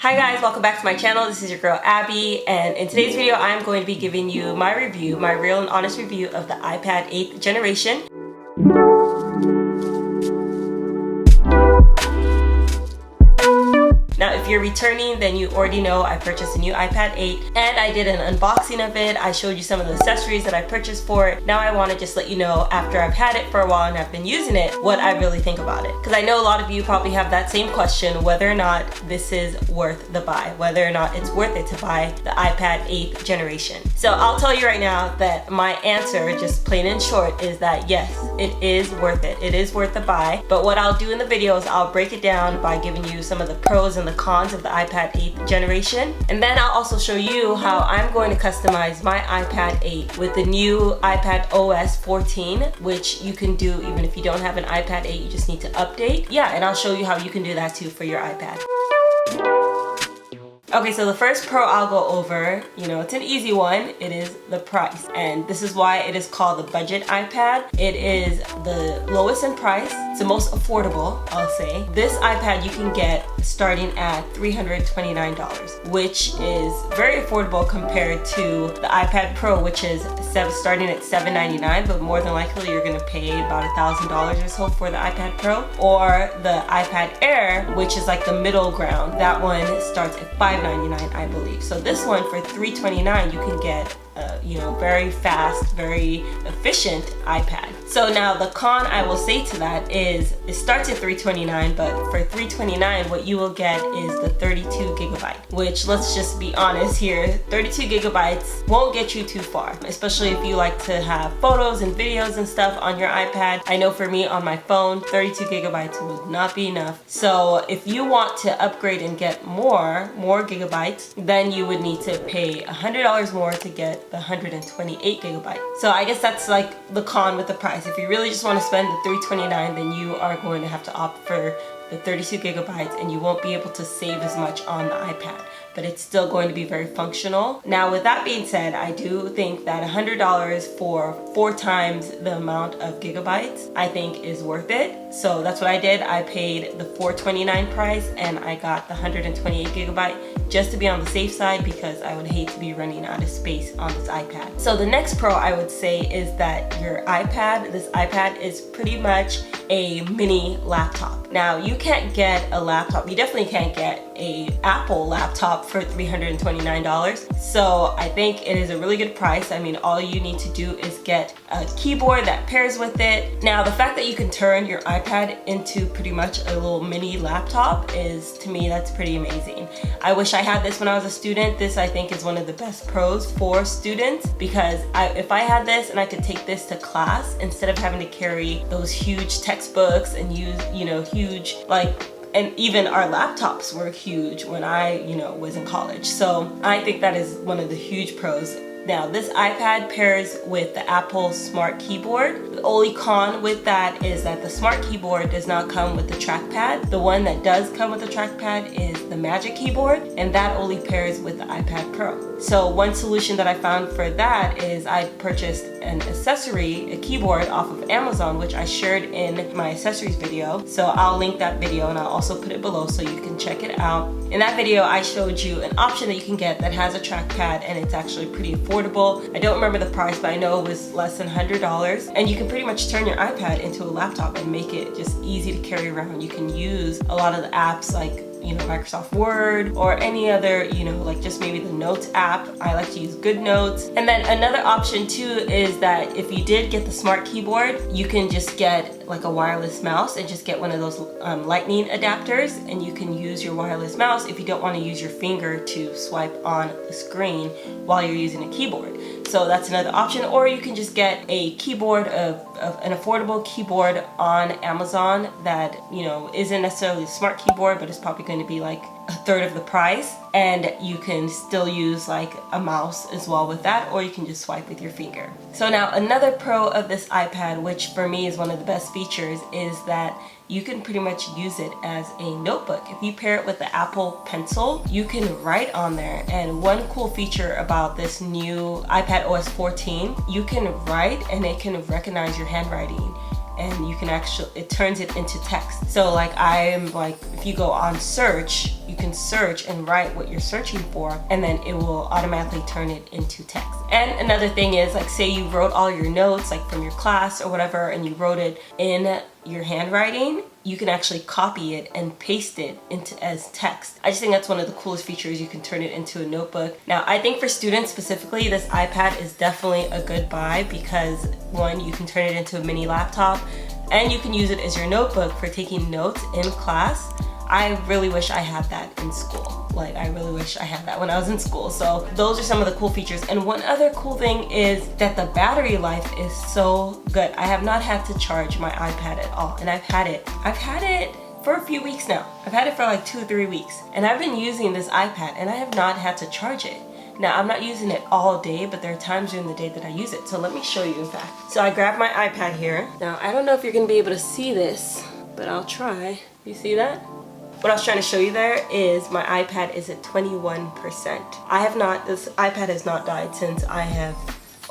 Hi guys, welcome back to my channel. This is your girl Abby, and in today's video I'm going to be giving you my review, my real and honest review of the iPad 8th generation. Now if you're returning, then you already know I purchased a new iPad 8 and I did an unboxing of it. I showed you some of the accessories that I purchased for it. Now I want to just let you know, after I've had it for a while and I've been using it, what I really think about it. Because I know a lot of you probably have that same question, whether or not this is worth the buy, whether or not it's worth it to buy the iPad 8th generation. So I'll tell you right now that my answer, just plain and short, is that yes, it is worth it. It is worth the buy. But what I'll do in the video is I'll break it down by giving you some of the pros and the cons of the iPad 8th generation, and then I'll also show you how I'm going to customize my iPad 8 with the new iPadOS 14, which you can do even if you don't have an iPad 8, you just need to update. Yeah, and I'll show you how you can do that too for your iPad. Okay, so the first pro I'll go over, it's an easy one. It is the price. And this is why it is called the budget iPad. It is the lowest in price. It's the most affordable, I'll say. This iPad you can get starting at $329, which is very affordable compared to the iPad Pro, which is starting at $799, but more than likely you're gonna pay about $1,000 or so for the iPad Pro. Or the iPad Air, which is like the middle ground. That one starts at $599, I believe. So this one for $329, you can get very fast, very efficient iPad. So now the con I will say to that is it starts at $329, but for $329 what you will get is the 32 gigabyte, which, let's just be honest here, 32 gigabytes won't get you too far, especially if you like to have photos and videos and stuff on your iPad. I know for me on my phone, 32 gigabytes would not be enough. So if you want to upgrade and get more gigabytes, then you would need to pay $100 more to get the 128 gigabyte. So I guess that's like the con with the price. If you really just want to spend the $329, then you are going to have to opt for the 32 gigabytes and you won't be able to save as much on the iPad, but it's still going to be very functional. Now with that being said, I do think that $100 for 4 times the amount of gigabytes I think is worth it. So that's what I did. I paid the $429 price and I got the 128 gigabyte just to be on the safe side, because I would hate to be running out of space on this iPad. So the next pro I would say is that this iPad is pretty much a mini laptop. Now you can't get a laptop, you definitely can't get a Apple laptop for $329. So I think it is a really good price. I mean, all you need to do is get a keyboard that pairs with it. Now the fact that you can turn your iPad into pretty much a little mini laptop is, to me, that's pretty amazing. I wish I had this when I was a student. This, I think, is one of the best pros for students, because if I had this and I could take this to class instead of having to carry those huge textbooks and use, huge, and even our laptops were huge when I, was in college. So I think that is one of the huge pros. Now this iPad pairs with the Apple Smart Keyboard. The only con with that is that the Smart Keyboard does not come with the trackpad. The one that does come with the trackpad is the Magic Keyboard, and that only pairs with the iPad Pro. So one solution that I found for that is I purchased an accessory, a keyboard off of Amazon, which I shared in my accessories video. So I'll link that video and I'll also put it below so you can check it out. In that video I showed you an option that you can get that has a trackpad, and it's actually pretty affordable. I don't remember the price, but I know it was less than $100, and you can pretty much turn your iPad into a laptop and make it just easy to carry around. You can use a lot of the apps like Microsoft Word or any other, like just maybe the Notes app. I like to use GoodNotes. And then another option too is that if you did get the Smart Keyboard, you can just get like a wireless mouse and just get one of those lightning adapters, and you can use your wireless mouse if you don't want to use your finger to swipe on the screen while you're using a keyboard. So that's another option. Or you can just get a keyboard of an affordable keyboard on Amazon that isn't necessarily a smart keyboard, but it's probably going to be like a third of the price, and you can still use like a mouse as well with that, or you can just swipe with your finger. So now another pro of this iPad, which for me is one of the best features, is that you can pretty much use it as a notebook. If you pair it with the Apple Pencil, you can write on there. And one cool feature about this new iPadOS 14, you can write and it can recognize your handwriting. and you can actually, it turns it into text. So like if you go on search, you can search and write what you're searching for, and then it will automatically turn it into text. And another thing is, like, say you wrote all your notes like from your class or whatever, and you wrote it in your handwriting, you can actually copy it and paste it into as text. I just think that's one of the coolest features. You can turn it into a notebook. Now, I think for students specifically, this iPad is definitely a good buy because one, you can turn it into a mini laptop and you can use it as your notebook for taking notes in class. I really wish I had that in school. Like, I really wish I had that when I was in school. So those are some of the cool features. And one other cool thing is that the battery life is so good. I have not had to charge my iPad at all. And I've had it for a few weeks now. I've had it for like 2 or 3 weeks. And I've been using this iPad and I have not had to charge it. Now, I'm not using it all day, but there are times during the day that I use it. So let me show you, in fact. So I grabbed my iPad here. Now, I don't know if you're gonna be able to see this, but I'll try. You see that? What I was trying to show you there is my iPad is at 21%. This iPad has not died since I have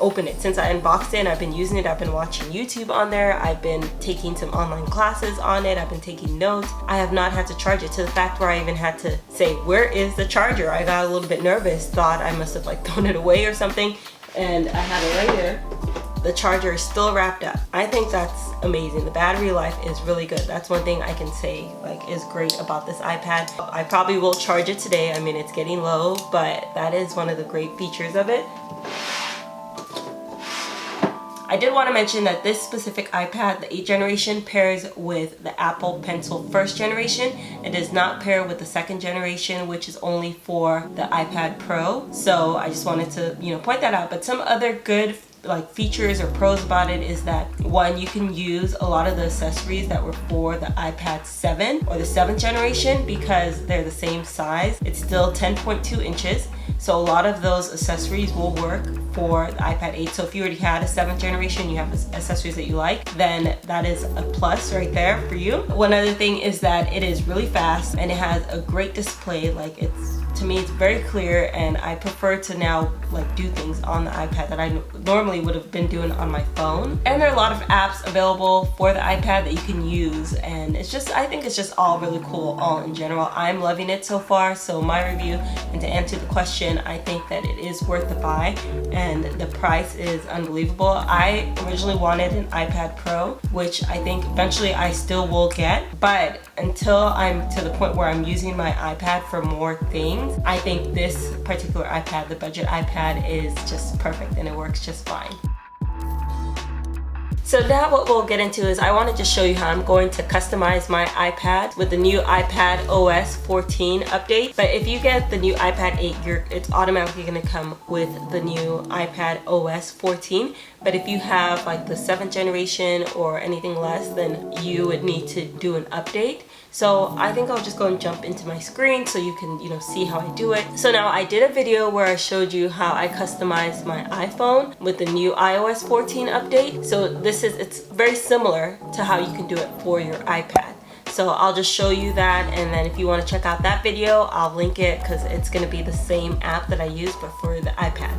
opened it. Since I unboxed it and I've been using it, I've been watching YouTube on there, I've been taking some online classes on it, I've been taking notes. I have not had to charge it, to the fact where I even had to say, where is the charger? I got a little bit nervous, thought I must have like thrown it away or something, and I have it right here. The charger is still wrapped up. I think that's amazing. The battery life is really good. That's one thing I can say like is great about this iPad. I probably will charge it today. I mean, it's getting low, but that is one of the great features of it. I did want to mention that this specific iPad, the 8th generation, pairs with the Apple Pencil 1st generation. It does not pair with the 2nd generation, which is only for the iPad Pro. So I just wanted to, point that out. But some other good like features or pros about it is that, one, you can use a lot of the accessories that were for the iPad 7 or the 7th generation because they're the same size. It's still 10.2 inches. So a lot of those accessories will work for the iPad 8. So if you already had a 7th generation, you have accessories that you like, then that is a plus right there for you. One other thing is that it is really fast and it has a great display. Like, to me, it's very clear, and I prefer to now like do things on the iPad that I normally would have been doing on my phone. And there are a lot of apps available for the iPad that you can use, and I think it's just all really cool all in general. I'm loving it so far. So my review, and to answer the question, I think that it is worth the buy and the price is unbelievable. I originally wanted an iPad Pro, which I think eventually I still will get, but until I'm to the point where I'm using my iPad for more things, I think this particular iPad, the budget iPad, is just perfect and it works just fine. So now what we'll get into is I want to just show you how I'm going to customize my iPad with the new iPadOS 14 update. But if you get the new iPad 8, it's automatically going to come with the new iPadOS 14. But if you have like the 7th generation or anything less, then you would need to do an update. So I think I'll just go and jump into my screen so you can, see how I do it. So now I did a video where I showed you how I customized my iPhone with the new iOS 14 update. So it's very similar to how you can do it for your iPad. So I'll just show you that, and then if you want to check out that video, I'll link it because it's going to be the same app that I use but for the iPad.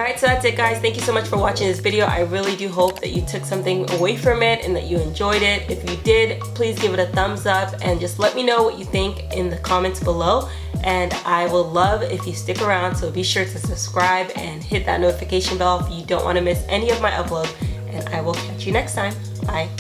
Alright, so that's it guys. Thank you so much for watching this video. I really do hope that you took something away from it and that you enjoyed it. If you did, please give it a thumbs up and just let me know what you think in the comments below. And I will love if you stick around, so be sure to subscribe and hit that notification bell if you don't want to miss any of my uploads. And I will catch you next time. Bye.